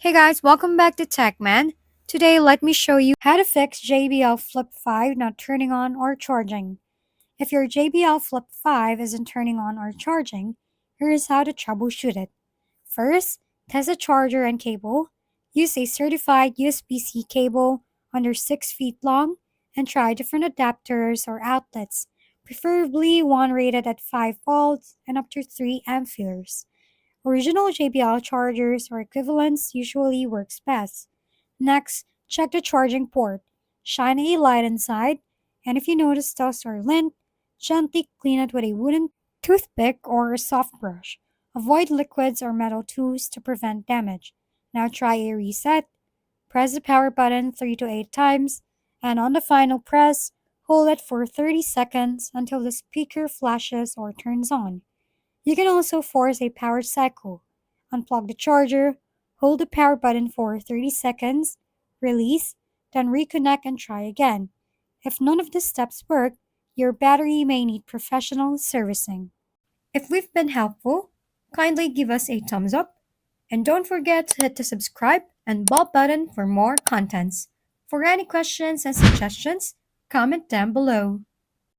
Hey guys, welcome back to TechMan. Today, let me show you how to fix JBL Flip 5 not turning on or charging. If your JBL Flip 5 isn't turning on or charging, here's how to troubleshoot it. First, test the charger and cable. Use a certified USB-C cable under 6 feet long and try different adapters or outlets, preferably one rated at 5 volts and up to 3 amperes. Original JBL chargers or equivalents usually works best. Next, check the charging port. Shine a light inside, and if you notice dust or lint, gently clean it with a wooden toothpick or a soft brush. Avoid liquids or metal tools to prevent damage. Now try a reset. Press the power button 3 to 8 times, and on the final press, hold it for 30 seconds until the speaker flashes or turns on. You can also force a power cycle. Unplug the charger, hold the power button for 30 seconds, release, then reconnect and try again. If none of the steps work, your battery may need professional servicing. If we've been helpful, kindly give us a thumbs up and don't forget to hit the subscribe and bell button for more contents. For any questions and suggestions, comment down below.